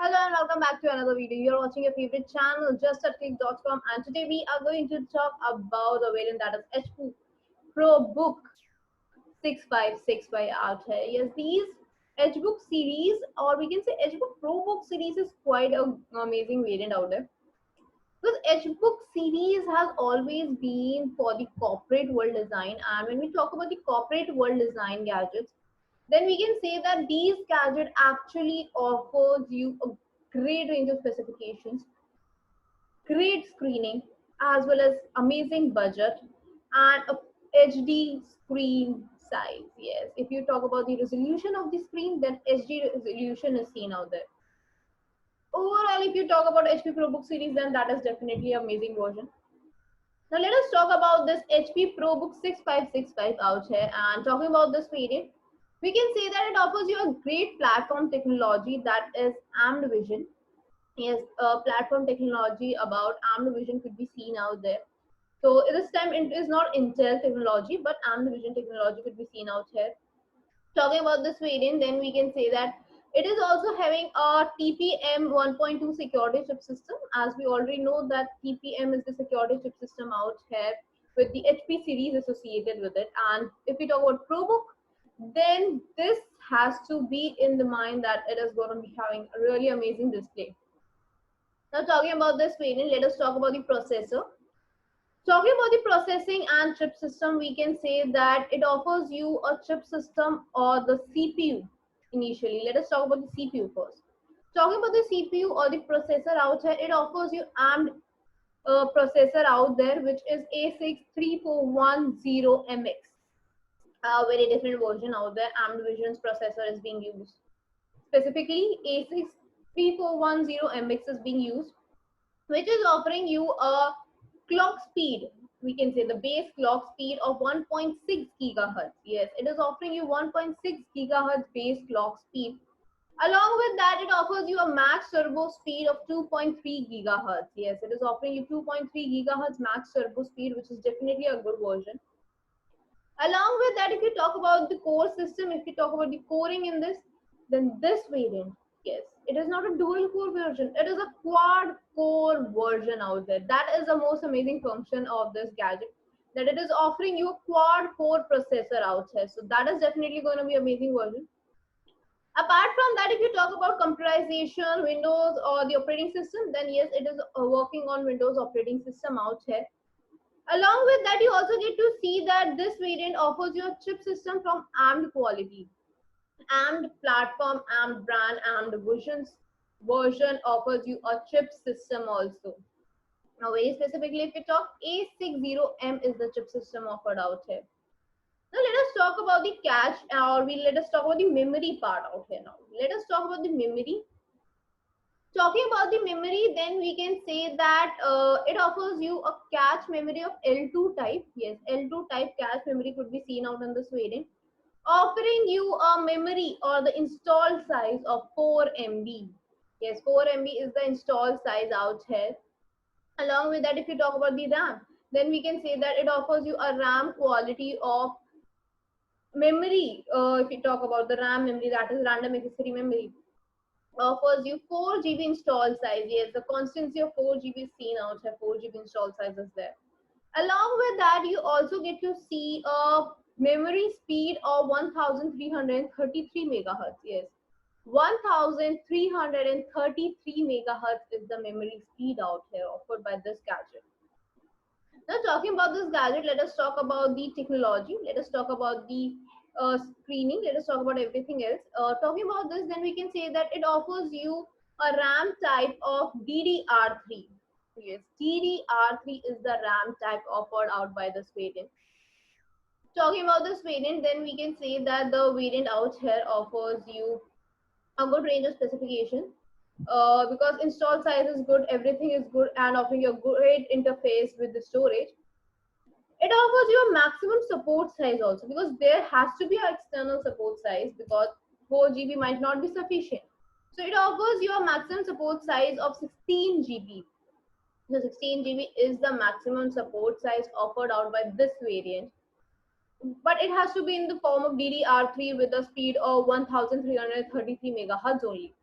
Hello and welcome back to another video. You're watching your favorite channel, justatclick.com, and today we are going to talk about a variant that is HP ProBook 6565 out here. Yes, these HBook series, or we can say HBook ProBook series, is quite an amazing variant out there. Because HBook series has always been for the corporate world design, and when we talk about the corporate world design gadgets, then we can say that these gadget actually offers you a great range of specifications, great screening, as well as amazing budget and a HD screen size. Yes, if you talk about the resolution of the screen, then HD resolution is seen out there. Overall, if you talk about HP ProBook series, then that is definitely an amazing version. Now let us talk about this HP ProBook 6565 out here, and talking about this variant, we can say that it offers you a great platform technology that is AMD Vision. Yes, platform technology about AMD Vision could be seen out there. So this time it is not Intel technology, but AMD Vision technology could be seen out here. Talking about this variant, then we can say that it is also having a TPM 1.2 security chip system. As we already know that TPM is the security chip system out here with the HP series associated with it. And if we talk about ProBook, then this has to be in the mind that it is going to be having a really amazing display. Now talking about this variant, let us talk about the processor. Talking about the processing and chip system, we can say that it offers you a chip system or the CPU initially. Let us talk about the CPU first. Talking about the CPU or the processor out here, it offers you ARM processor out there, which is A63410MX. A very different version out there. ARM Vision's processor is being used. Specifically, A63410MX is being used, which is offering you a clock speed. We can say the base clock speed of 1.6 gigahertz. Yes, it is offering you 1.6 gigahertz base clock speed. Along with that, it offers you a max turbo speed of 2.3 gigahertz. Yes, it is offering you 2.3 gigahertz max turbo speed, which is definitely a good version. Along with that, if you talk about the core system, if you talk about the coring in this, then this variant, yes, it is not a dual core version, it is a quad core version out there. That is the most amazing function of this gadget, that it is offering you a quad core processor out here. So that is definitely going to be amazing version. Apart from that, if you talk about computerization, Windows or the operating system, then yes, it is working on Windows operating system out here. Along with that, you also get to see that this variant offers you a chip system from AMD quality. AMD platform, AMD brand, AMD Visions version offers you a chip system also. Now, very specifically, if we talk, A60M is the chip system offered out here. Now, let us talk about the cache, or let us talk about the memory part out here now. Let us talk about the memory. Talking about the memory, then we can say that it offers you a cache memory of L2 type. Yes, L2 type cache memory could be seen out on this variant, offering you a memory or the installed size of 4 MB. Yes, 4 MB is the installed size out here. Along with that, if you talk about the RAM, then we can say that it offers you a RAM quality of memory. If you talk about the RAM memory, that is random accessory memory, offers you 4 GB install size. Yes, the constancy of 4 GB is seen out here. 4 GB install size is there. Along with that, you also get to see a memory speed of 1333 megahertz. Yes, 1333 megahertz is the memory speed out here offered by this gadget. Now, talking about this gadget, let us talk about the technology. Let us talk about the screening. Let us talk about everything else. Talking about this, then we can say that it offers you a RAM type of DDR3. Yes, DDR3 is the RAM type offered out by this variant. Talking about this variant, then we can say that the variant out here offers you a good range of specifications, because install size is good, everything is good, and offering you a great interface with the storage. It offers you a maximum support size also, because there has to be an external support size, because 4 GB might not be sufficient. So it offers you a maximum support size of 16 GB. So 16 GB is the maximum support size offered out by this variant, but it has to be in the form of DDR3 with a speed of 1333 megahertz only.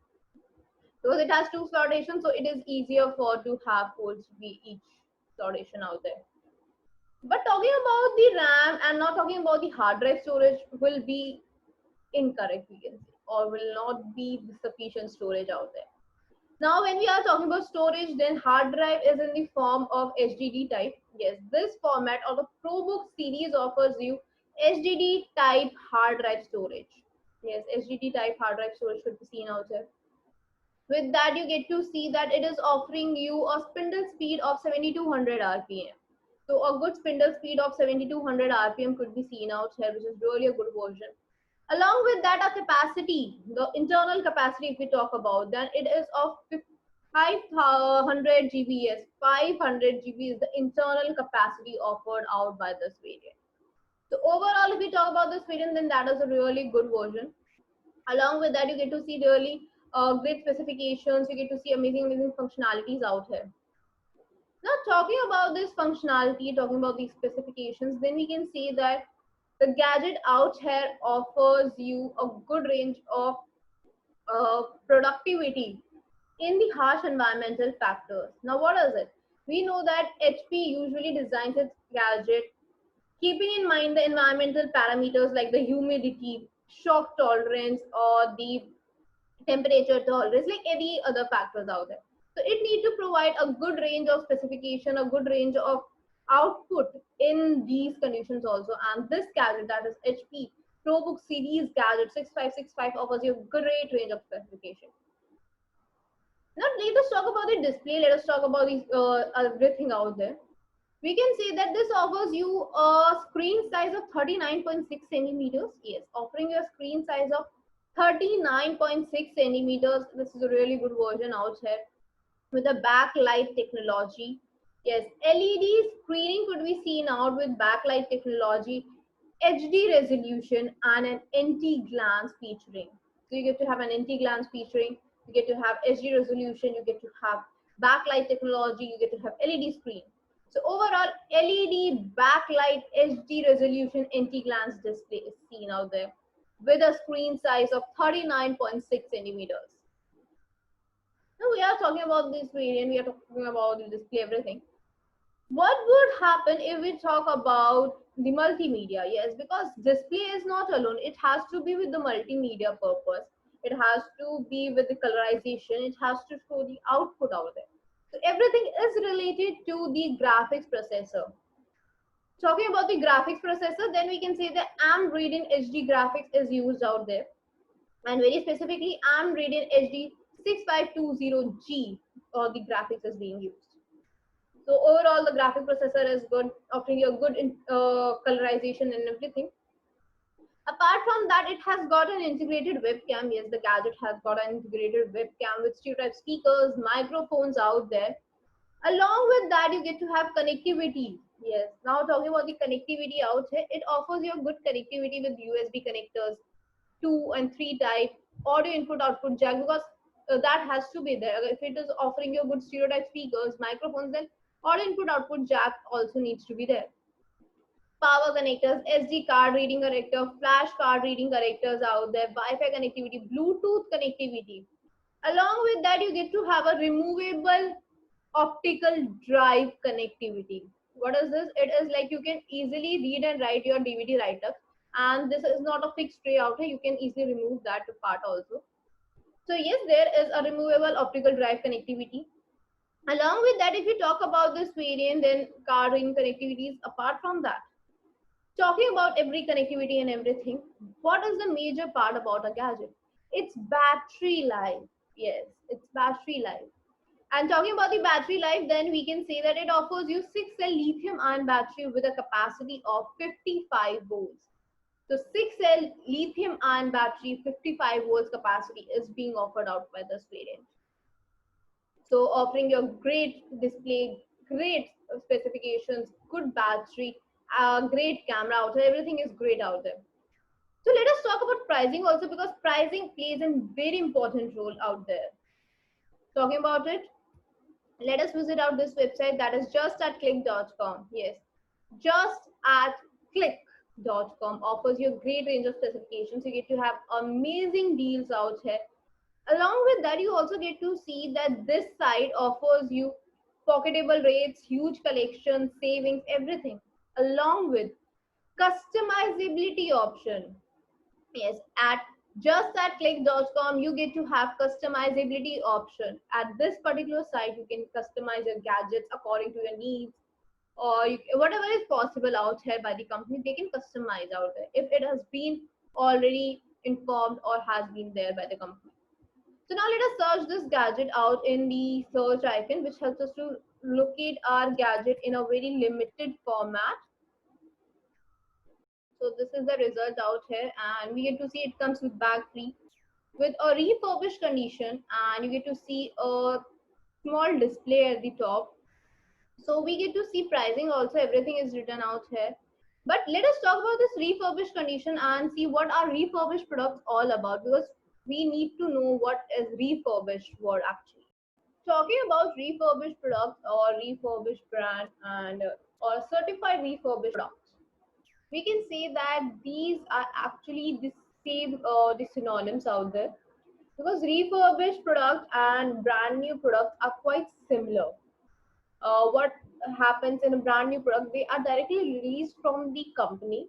because it has 2 slot addition, so it is easier for to have 4 GB each slot addition out there. But talking about the RAM and not talking about the hard drive storage will be incorrect, we can say, or will not be sufficient storage out there. Now, when we are talking about storage, then hard drive is in the form of HDD type. Yes, this format of the ProBook series offers you HDD type hard drive storage. Yes, HDD type hard drive storage should be seen out here. With that, you get to see that it is offering you a spindle speed of 7200 RPM. So a good spindle speed of 7200 RPM could be seen out here, which is really a good version. Along with that, a capacity, the internal capacity, if we talk about, then it is of 500 GB. Yes, 500 GB is the internal capacity offered out by this variant. So overall, if we talk about this variant, then that is a really good version. Along with that, you get to see really great specifications. You get to see amazing functionalities out here. Now, talking about this functionality, talking about these specifications, then we can say that the gadget out here offers you a good range of productivity in the harsh environmental factors. Now, what is it? We know that HP usually designs its gadget keeping in mind the environmental parameters like the humidity, shock tolerance, or the temperature tolerance, like any other factors out there. So it needs to provide a good range of specification, a good range of output in these conditions also. And this gadget, that is HP ProBook series gadget 6565, offers you a great range of specification. Now let us talk about the display. Let us talk about these everything out there. We can say that this offers you a screen size of 39.6 centimeters. Yes, offering you a screen size of 39.6 centimeters. This is a really good version out here with a backlight technology. Yes, LED screening could be seen out with backlight technology, HD resolution, and an anti-glance featuring. So you get to have an anti-glance featuring, you get to have HD resolution, you get to have backlight technology, you get to have LED screen. So overall, LED backlight HD resolution anti-glance display is seen out there with a screen size of 39.6 centimeters. Now we are talking about this variant, we are talking about the display, everything. What would happen if we talk about the multimedia? Yes, because display is not alone. It has to be with the multimedia purpose. It has to be with the colorization. It has to show the output out there. So everything is related to the graphics processor. Talking about the graphics processor, then we can say the AMD Radeon HD graphics is used out there. And very specifically, AMD Radeon HD 6520G the graphics is being used. So overall, the graphic processor is good, offering you a good colorization and everything. Apart from that, it has got an integrated webcam. Yes, the gadget has got an integrated webcam with stereo type speakers, microphones out there. Along with that, you get to have connectivity. Yes, now talking about the connectivity out here, it offers you a good connectivity with USB connectors, 2 and 3 type, audio input output jack, because that has to be there. If it is offering you good stereo type speakers, microphones, then audio input output jack also needs to be there. Power connectors, SD card reading connector, flash card reading connectors out there, Wi-Fi connectivity, Bluetooth connectivity. Along with that, you get to have a removable optical drive connectivity. What is this? It is like you can easily read and write your DVD write-up, and this is not a fixed tray out here. You can easily remove that part also. So yes, there is a removable optical drive connectivity. Along with that, if we talk about this variant, then card reading connectivities. Apart from that, talking about every connectivity and everything, what is the major part about a gadget? It's battery life. Yes, it's battery life. And talking about the battery life, then we can say that it offers you 6-cell lithium ion battery with a capacity of 55 volts. So 6-cell lithium ion battery, 55 volts capacity is being offered out by this variant. So offering you a great display, great specifications, good battery, great camera out there. Everything is great out there. So let us talk about pricing also, because pricing plays a very important role out there. Talking about it, let us visit out this website, that is justatclick.com. Yes, justatclick.com offers you a great range of specifications. You get to have amazing deals out here. Along with that, you also get to see that this site offers you pocketable rates, huge collections, savings, everything, along with customizability option. Yes, at just at click.com, you get to have customizability option. At this particular site, you can customize your gadgets according to your needs, or whatever is possible out here by the company, they can customize out there if it has been already informed or has been there by the company. So now let us search this gadget out in the search icon, which helps us to locate our gadget in a very limited format. So this is the result out here, and we get to see it comes with bag free, with a refurbished condition, and you get to see a small display at the top. So we get to see pricing also, everything is written out here. But let us talk about this refurbished condition and see what are refurbished products all about, because we need to know what is refurbished word actually. Talking about refurbished products or refurbished brand and or certified refurbished products, we can say that these are actually the same the synonyms out there, because refurbished products and brand new products are quite similar. What happens in a brand new product, they are directly released from the company,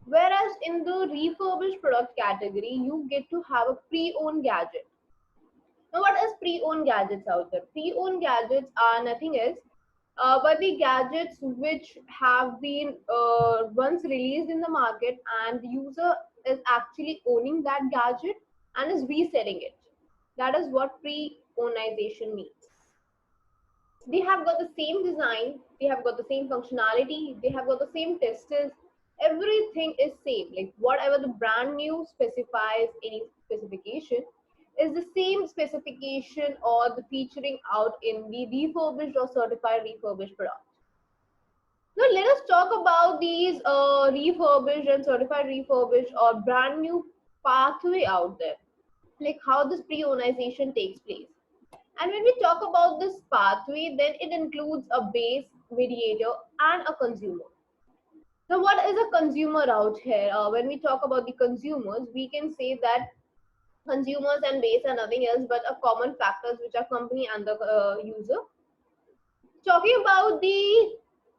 whereas in the refurbished product category, you get to have a pre-owned gadget. Now what is pre-owned gadgets out there? Pre-owned gadgets are nothing else but the gadgets which have been once released in the market, and the user is actually owning that gadget and is reselling it. That is what pre-ownization means. They have got the same design, they have got the same functionality, they have got the same testers, everything is same. Like whatever the brand new specifies, any specification is the same specification or the featuring out in the refurbished or certified refurbished product. Now let us talk about these refurbished and certified refurbished or brand new pathway out there, like how this pre-ownization takes place. And when we talk about this pathway, then it includes a base, mediator, and a consumer. Now, what is a consumer out here? When we talk about the consumers, we can say that consumers and base are nothing else but a common factors which are company and the user. Talking about the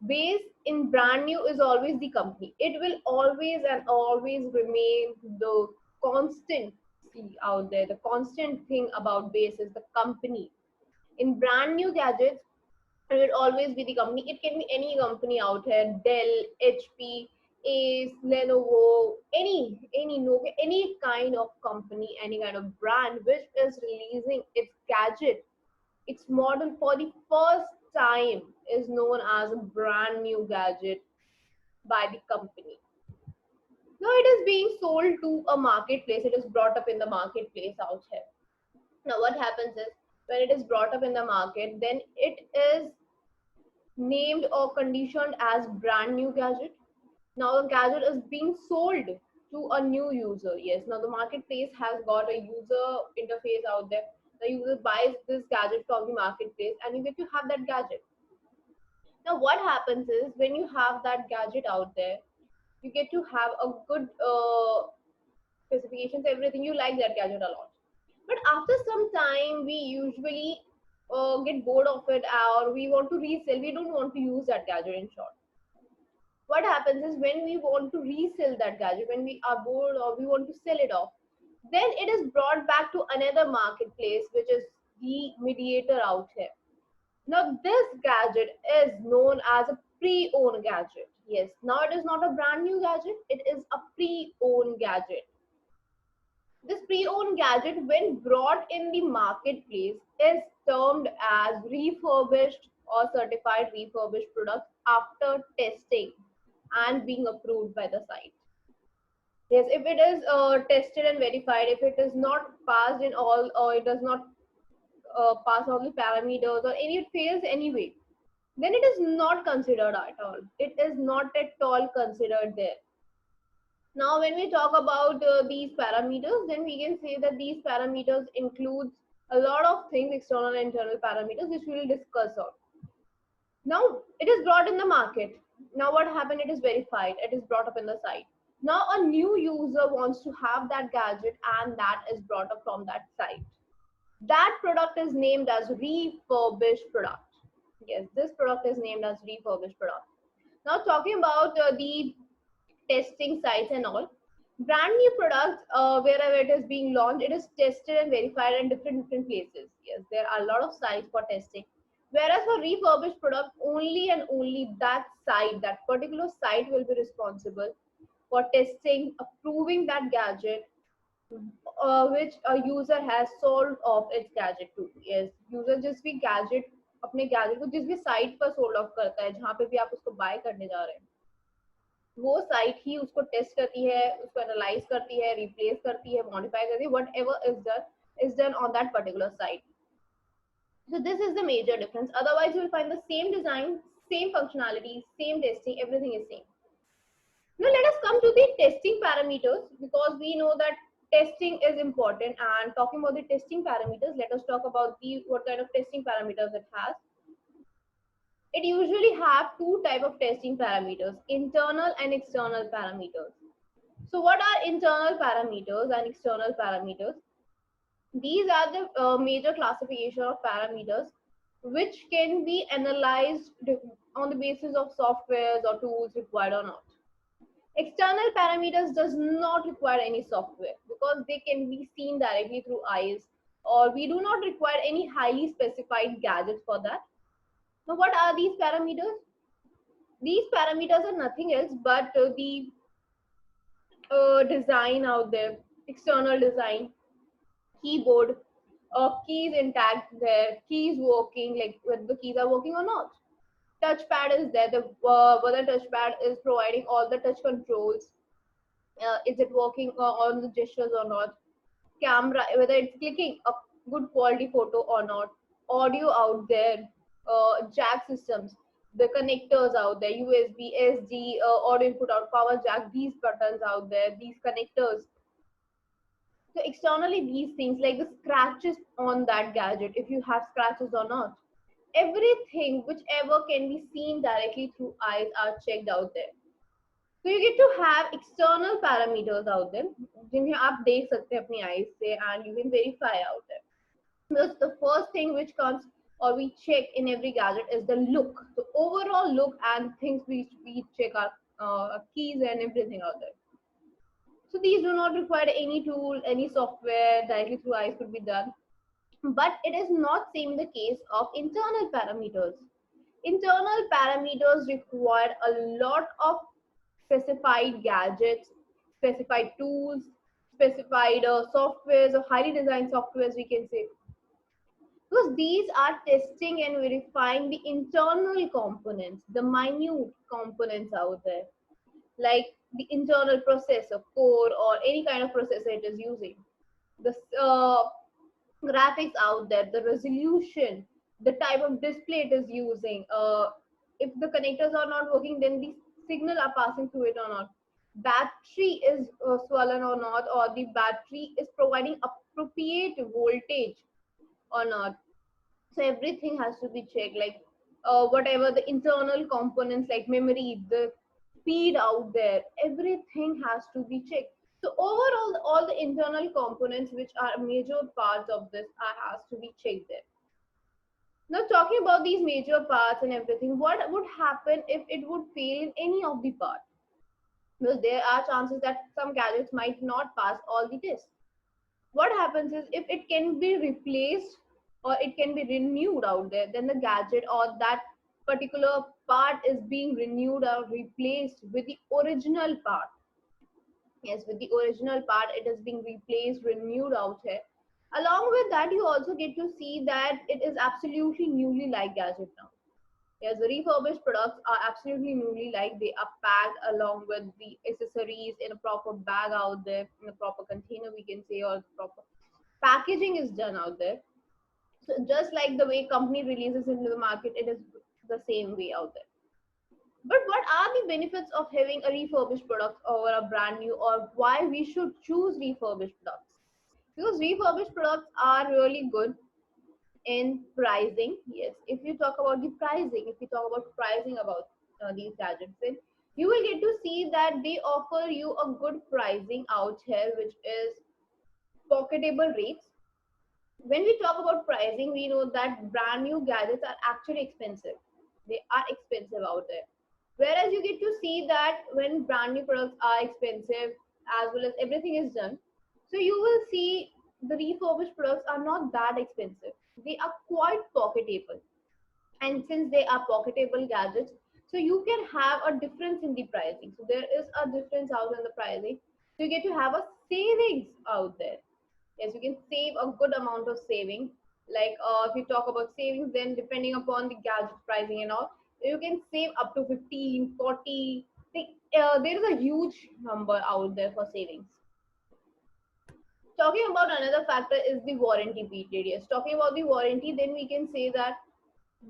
base in brand new is always the company. It will always and always remain the constant out there. The constant thing about base is the company. In brand new gadgets, it will always be the company. It can be any company out here, Dell, HP, Ace, Lenovo, any Nokia, any kind of company, any kind of brand which is releasing its gadget, its model for the first time is known as a brand new gadget by the company. Now it is being sold to a marketplace. It is brought up in the marketplace out here. Now what happens is, when it is brought up in the market, then it is named or conditioned as brand new gadget. Now the gadget is being sold to a new user. Yes, now the marketplace has got a user interface out there. The user buys this gadget from the marketplace and you get to have that gadget. Now what happens is, when you have that gadget out there, you get to have a good specifications, everything. You like that gadget a lot. But after some time, we usually get bored of it, or we want to resell. We don't want to use that gadget, in short. What happens is, when we want to resell that gadget, when we are bored or we want to sell it off, then it is brought back to another marketplace, which is the mediator out here. Now, this gadget is known as a pre-owned gadget. Yes, now it is not a brand new gadget, it is a pre-owned gadget. This pre-owned gadget, when brought in the marketplace, is termed as refurbished or certified refurbished product after testing and being approved by the site. Yes, if it is tested and verified, if it is not passed in all, or it does not pass all the parameters, or any it fails anyway, then it is not considered at all. It is not at all considered there. Now, when we talk about these parameters, then we can say that these parameters includes a lot of things, external and internal parameters, which we will discuss on. Now, it is brought in the market. Now, what happened? It is verified. It is brought up in the site. Now, a new user wants to have that gadget, and that is brought up from that site. That product is named as refurbished product. Yes, this product is named as refurbished product. Now talking about the testing sites and all, brand new products, wherever it is being launched, it is tested and verified in different places. Yes, there are a lot of sites for testing. Whereas for refurbished product, only and only that site, that particular site will be responsible for testing, approving that gadget, which a user has sold off its gadget to. Yes, user जिस भी gadget अपने gadget को जिस भी site पर sold off करता है, जहाँ पे भी आप उसको buy करने जा रहे हैं, वो साइट ही उसको टेस्ट करती है, उसको एनालाइज करती है, रिप्लेस करती है, मॉडिफाई करती है, what ever is done on that particular site. So this is the major difference. Otherwise, you will find the same design, same functionality, same testing, everything is same. Now let us come to the testing parameters, because we know that testing is important. And talking about the testing parameters, let us talk about the what kind of testing parameters it has. It usually have two type of testing parameters, internal and external parameters. So what are internal parameters and external parameters? These are the major classification of parameters which can be analyzed on the basis of softwares or tools required or not. External parameters does not require any software because they can be seen directly through eyes, or we do not require any highly specified gadgets for that. Now what are these parameters? These parameters are nothing else but the design out there, external design, keyboard, keys intact there, keys working, like whether the keys are working or not. Touchpad is there, the whether touchpad is providing all the touch controls, is it working on the gestures or not. Camera, whether it's clicking a good quality photo or not. Audio out there, jack systems, the connectors out there, USB, SD, audio input out, power jack, these buttons out there, these connectors. So externally, these things like the scratches on that gadget, if you have scratches or not, everything whichever can be seen directly through eyes are checked out there. So you get to have external parameters out there जिन्हें आप देख सकते हैं अपनी eyes से, and you can verify out there. Because the first thing which comes or we check in every gadget is the look, the overall look, and things which we check are keys and everything out there. So these do not require any tool, any software, directly through eyes could be done. But it is not same in the case of internal parameters. Internal parameters require a lot of specified gadgets, specified tools, specified softwares, or highly designed softwares, we can say. Because these are testing and verifying the internal components, the minute components out there, like the internal processor, core, or any kind of processor it is using. The graphics out there, the resolution, the type of display it is using. If the connectors are not working, then the signal are passing through it or not. Battery is swollen or not, or the battery is providing appropriate voltage or not. So everything has to be checked, like whatever the internal components like memory, the speed out there, everything has to be checked. So overall, all the internal components which are major parts of this has to be checked there. Now talking about these major parts and everything, what would happen if it would fail in any of the part? Because there are chances that some gadgets might not pass all the tests. What happens is if it can be replaced or it can be renewed out there, then the gadget or that particular part is being renewed or replaced with the original part. Yes, with the original part, it is being replaced, renewed out here. Along with that, you also get to see that it is absolutely newly like gadget now. Yes, the refurbished products are absolutely newly like, they are packed along with the accessories in a proper bag out there, in a proper container, we can say, or proper packaging is done out there. So just like the way company releases into the market, it is the same way out there. But what are the benefits of having a refurbished product over a brand new, or why we should choose refurbished products? Because refurbished products are really good in pricing. Yes, if you talk about the pricing, if you talk about pricing about these gadgets, then you will get to see that they offer you a good pricing out here, which is pocketable rates. When we talk about pricing, we know that brand new gadgets are actually expensive. They are expensive out there. Whereas you get to see that when brand new products are expensive, as well as everything is done, so you will see the refurbished products are not that expensive. They are quite pocketable. And since they are pocketable gadgets, so you can have a difference in the pricing. So there is a difference out in the pricing. So you get to have a savings out there. Yes, you can save a good amount of saving. Like if you talk about savings, then depending upon the gadget pricing and all, you can save up to 15, 40. Like, there is a huge number out there for savings. Talking about another factor is the warranty period. Yes, talking about the warranty, then we can say that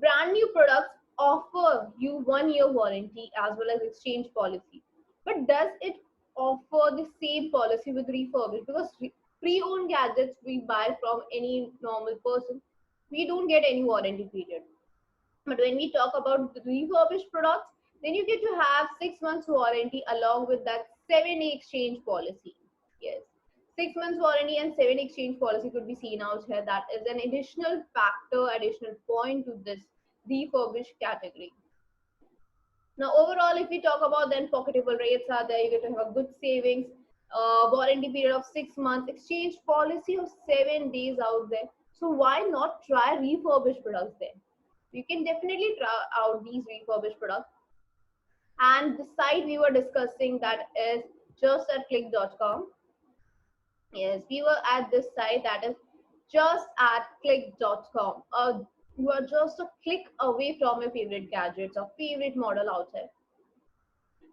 brand new products offer you 1 year warranty as well as exchange policy. But does it offer the same policy with refurbished? Because pre-owned gadgets we buy from any normal person, we don't get any warranty period. But when we talk about the refurbished products, then you get to have 6 months warranty along with that 7 exchange policy. Yes. 6 months warranty and 7 exchange policy could be seen out here. That is an additional factor, additional point to this refurbished category. Now, overall, if we talk about then pocketable rates are there, you get to have a good savings, warranty period of 6 months, exchange policy of 7 days out there. So why not try refurbished products then? You can definitely try out these refurbished products. And the site we were discussing, that is just at click.com. Yes, we were at this site, that is just at click.com. You are just a click away from your favorite gadgets or favorite model out there.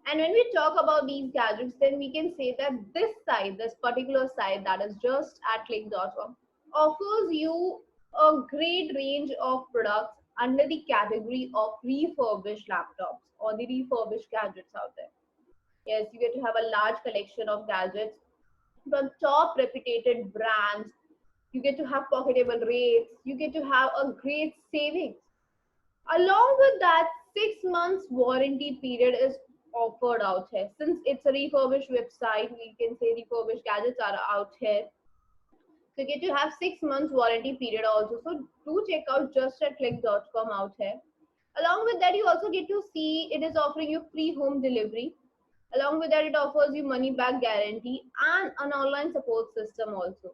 And when we talk about these gadgets, then we can say that this site, this particular site, that is just at click.com, offers you a great range of products under the category of refurbished laptops or the refurbished gadgets out there. Yes, you get to have a large collection of gadgets from top reputed brands. You get to have pocketable rates. You get to have a great savings. Along with that, 6 months warranty period is offered out here. Since it's a refurbished website, we can say refurbished gadgets are out here. So you get to have 6 months warranty period also. So do check out just at click.com out here. Along with that, you also get to see it is offering you free home delivery. Along with that, it offers you money back guarantee and an online support system also.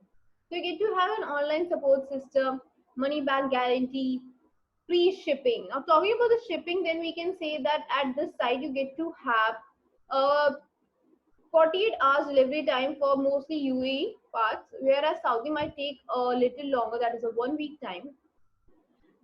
So you get to have an online support system, money back guarantee, free shipping. Now, talking about the shipping, then we can say that at this site you get to have a 48 hours delivery time for mostly UAE parts, whereas Saudi might take a little longer, that is a 1 week time.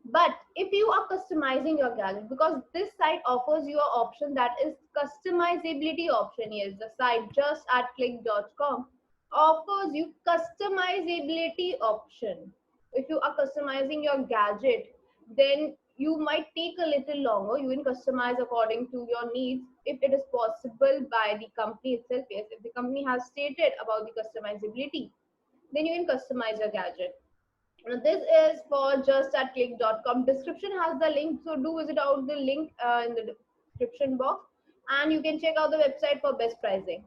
But if you are customizing your gadget, because this site offers you an option that is customizability option. Yes, the site just at click.com offers you customizability option. If you are customizing your gadget, then you might take a little longer. You can customize according to your needs if it is possible by the company itself. Yes, if the company has stated about the customizability, then you can customize your gadget. Now, this is for just at click.com. Description has the link, so do visit out the link in the description box, and you can check out the website for best pricing.